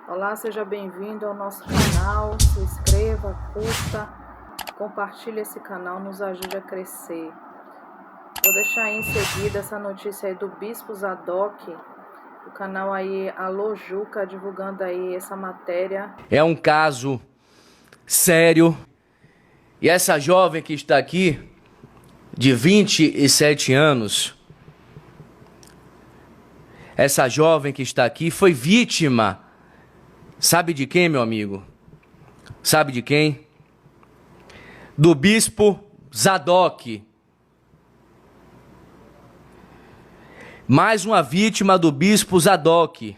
Olá, seja bem-vindo ao nosso canal, se inscreva, curta, compartilhe esse canal, nos ajude a crescer. Vou deixar aí em seguida essa notícia aí do Bispo Zadok, o canal aí Alô Juca, divulgando aí essa matéria. É um caso sério, e essa jovem que está aqui, de 27 anos, essa jovem que está aqui foi vítima, sabe de quem, meu amigo? Sabe de quem? Do Bispo Zadok. Mais uma vítima do Bispo Zadok.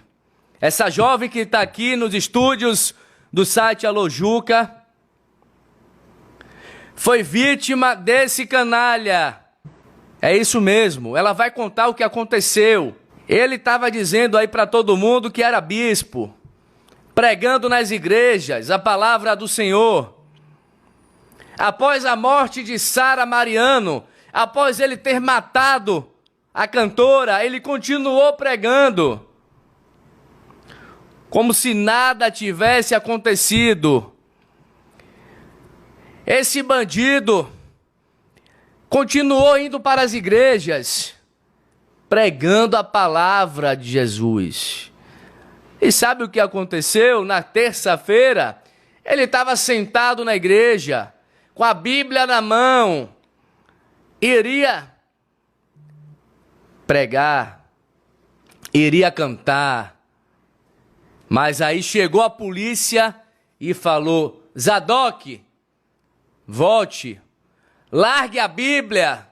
Essa jovem que está aqui nos estúdios do site Alô Juca foi vítima desse canalha. É isso mesmo, ela vai contar o que aconteceu. Ele estava dizendo aí para todo mundo que era bispo, pregando nas igrejas a palavra do Senhor. Após a morte de Sara Mariano, após ele ter matado a cantora, ele continuou pregando, como se nada tivesse acontecido. Esse bandido continuou indo para as igrejas, pregando a palavra de Jesus. E sabe o que aconteceu? Na terça-feira, ele estava sentado na igreja, com a Bíblia na mão, iria pregar, iria cantar, mas aí chegou a polícia e falou: Zadok, volte, largue a Bíblia,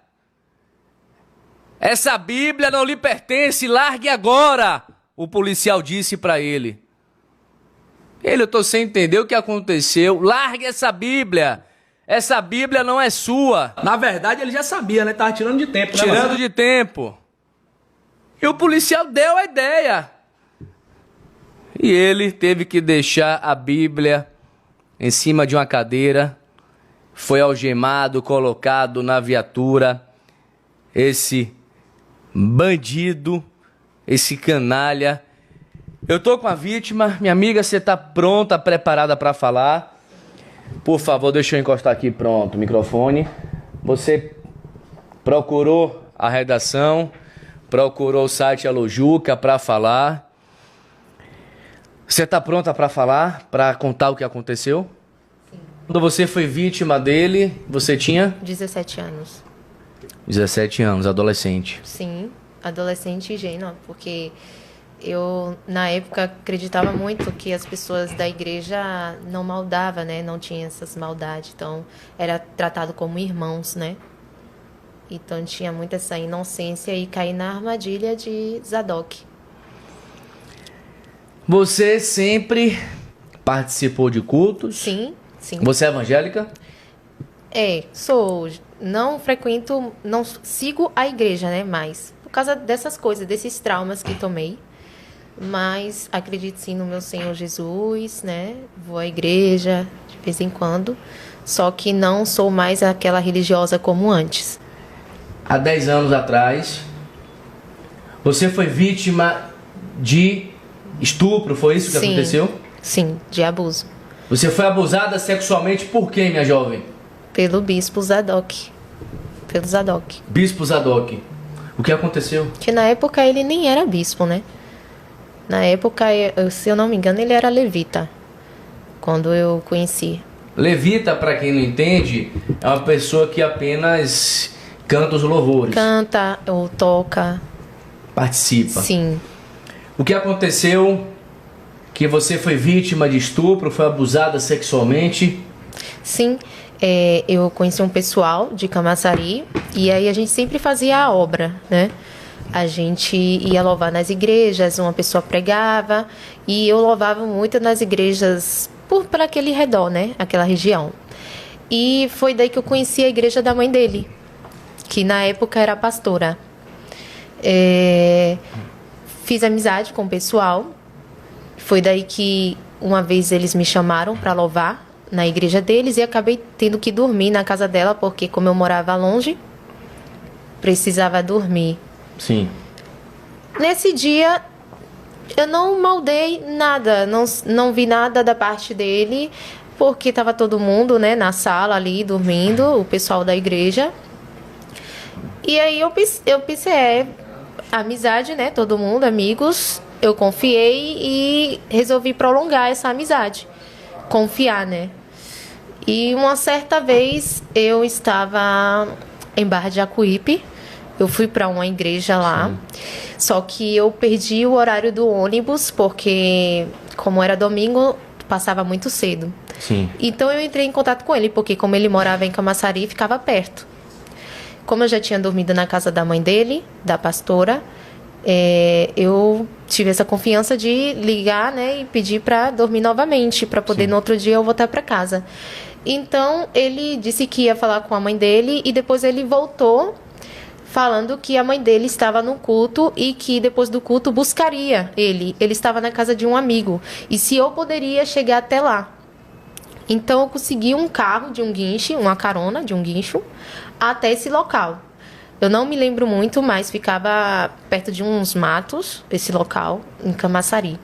essa Bíblia não lhe pertence, largue agora. O policial disse para ele. Eu estou sem entender o que aconteceu. Largue essa Bíblia não é sua. Na verdade ele já sabia, né? Tava tirando de tempo, né? Tirando de tempo. E o policial deu a ideia. E ele teve que deixar a Bíblia em cima de uma cadeira. Foi algemado, colocado na viatura. Esse bandido, esse canalha. Eu tô com a vítima. Minha amiga, você tá pronta, preparada para falar? Por favor, deixa eu encostar aqui, pronto, o microfone. Você procurou a redação, procurou o site Alô Juca para falar. Você tá pronta para falar, para contar o que aconteceu? Sim. Quando você foi vítima dele, você tinha? 17 anos. 17 anos, adolescente. Sim, adolescente ingênua, porque eu, na época, acreditava muito que as pessoas da igreja não maldavam, né? Não tinham essas maldades. Então, era tratado como irmãos, né? Então, tinha muito essa inocência e caí na armadilha de Zadok. Você sempre participou de cultos? Sim, sim. Você é evangélica? Sou. Não frequento, não sigo a igreja, né? Mas, por causa dessas coisas, desses traumas que tomei. Mas acredito sim no meu Senhor Jesus, né? Vou à igreja de vez em quando. Só que não sou mais aquela religiosa como antes. Há 10 anos atrás, você foi vítima de estupro, foi isso que aconteceu? Sim, de abuso. Você foi abusada sexualmente por quem, minha jovem? Pelo bispo Zadok. Pelo Zadok. Bispo Zadok. O que aconteceu? Que na época ele nem era bispo, né? Na época, se eu não me engano, ele era levita. Quando eu conheci. Levita, para quem não entende, é uma pessoa que apenas canta os louvores. Canta ou toca. Participa. Sim. O que aconteceu? Que você foi vítima de estupro, foi abusada sexualmente? Sim. Eu conheci um pessoal de Camaçari e aí a gente sempre fazia a obra, né? A gente ia louvar nas igrejas, uma pessoa pregava e eu louvava muito nas igrejas por aquele redor, né? Aquela região. E foi daí que eu conheci a igreja da mãe dele, que na época era pastora. Fiz amizade com o pessoal. Foi daí que uma vez eles me chamaram para louvar na igreja deles e acabei tendo que dormir na casa dela, porque como eu morava longe, precisava dormir. Sim. Nesse dia, Eu não maldei nada, não vi nada da parte dele, porque estava todo mundo, né, na sala ali, dormindo, o pessoal da igreja. E aí eu pensei, amizade, né, todo mundo, amigos. Eu confiei e resolvi prolongar essa amizade. Confiar, né? E uma certa vez eu estava em Barra de Jacuípe. Eu fui para uma igreja lá. Sim. Só que eu perdi o horário do ônibus, porque como era domingo, passava muito cedo. Sim. Então eu entrei em contato com ele, porque como ele morava em Camaçari, ficava perto. Como eu já tinha dormido na casa da mãe dele, da pastora, eu tive essa confiança de ligar, né, e pedir para dormir novamente, para poder no outro dia eu voltar para casa. Então ele disse que ia falar com a mãe dele e depois ele voltou falando que a mãe dele estava no culto e que depois do culto buscaria ele. Ele estava na casa de um amigo e se eu poderia chegar até lá. Então eu consegui um carro de um guincho, uma carona de um guincho, até esse local. Eu não me lembro muito, mas ficava perto de uns matos, esse local, em Camaçari.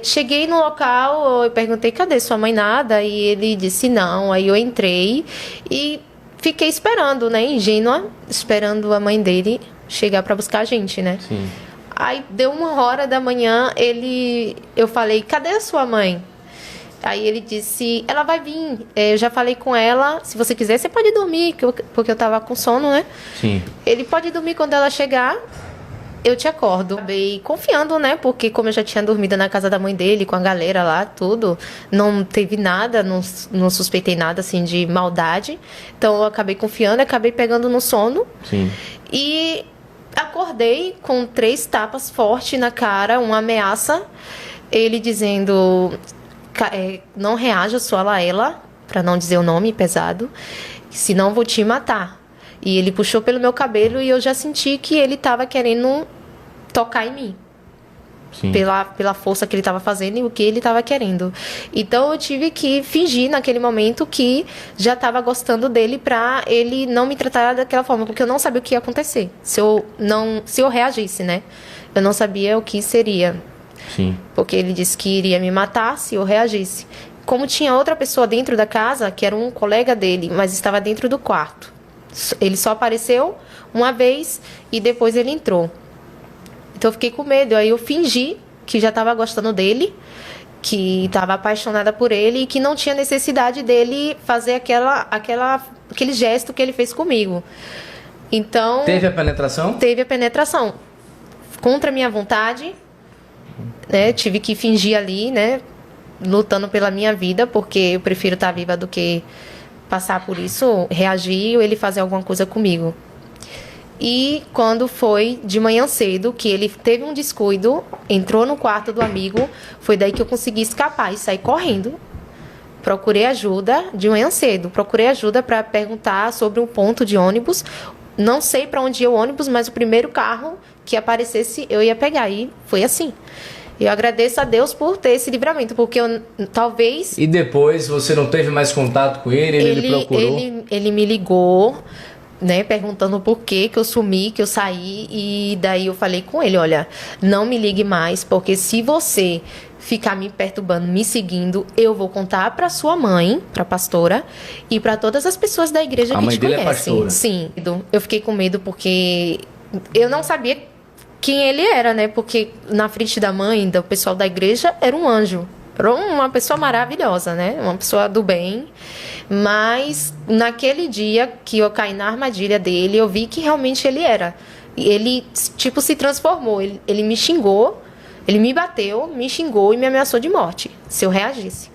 Cheguei no local, eu perguntei, cadê sua mãe? Nada, e ele disse não. Aí eu entrei e fiquei esperando, né, ingênua, esperando a mãe dele chegar para buscar a gente, né? Sim. Aí deu 1h da manhã, eu falei, cadê a sua mãe? Aí ele disse, ela vai vir, eu já falei com ela, se você quiser, você pode dormir, porque eu tava com sono, né? Sim. Ele pode dormir quando ela chegar, eu te acordo. Acabei confiando, né? Porque como eu já tinha dormido na casa da mãe dele, com a galera lá, tudo, não teve nada, não suspeitei nada, assim, de maldade. Então eu acabei confiando, acabei pegando no sono. Sim. E acordei com 3 tapas fortes na cara, uma ameaça, ele dizendo... não reaja, só a Laela, para não dizer o nome pesado, senão vou te matar. E ele puxou pelo meu cabelo e eu já senti que ele estava querendo tocar em mim. Sim. Pela força que ele estava fazendo e o que ele estava querendo. Então eu tive que fingir naquele momento que já estava gostando dele para ele não me tratar daquela forma, porque eu não sabia o que ia acontecer se eu reagisse, né? Eu não sabia o que seria. Sim. Porque ele disse que iria me matar se eu reagisse. Como tinha outra pessoa dentro da casa, que era um colega dele, mas estava dentro do quarto. Ele só apareceu uma vez e depois ele entrou. Então eu fiquei com medo. Aí eu fingi que já estava gostando dele, que estava apaixonada por ele e que não tinha necessidade dele fazer aquele gesto que ele fez comigo. Então... Teve a penetração? Teve a penetração. Contra a minha vontade... né, tive que fingir ali, né, lutando pela minha vida, porque eu prefiro estar viva do que passar por isso, reagir ou ele fazer alguma coisa comigo. E quando foi de manhã cedo, que ele teve um descuido, entrou no quarto do amigo, foi daí que eu consegui escapar e sair correndo. Procurei ajuda de manhã cedo, procurei ajuda para perguntar sobre um ponto de ônibus. Não sei para onde ia o ônibus, mas o primeiro carro que aparecesse eu ia pegar, e foi assim. Eu agradeço a Deus por ter esse livramento, porque eu talvez... E depois você não teve mais contato com ele? Ele procurou? Ele me ligou, né, perguntando por que eu sumi, que eu saí, e daí eu falei com ele, olha, não me ligue mais, porque se você ficar me perturbando, me seguindo, eu vou contar para sua mãe, para a pastora, e para todas as pessoas da igreja que te conhecem. A mãe dele é pastora? Sim. Eu fiquei com medo porque eu não sabia quem ele era, né? Porque na frente da mãe, do pessoal da igreja, era um anjo. Era uma pessoa maravilhosa, né? Uma pessoa do bem. Mas naquele dia que eu caí na armadilha dele, eu vi que realmente ele era. Ele, tipo, se transformou. Ele me xingou, ele me bateu, me xingou e me ameaçou de morte, se eu reagisse.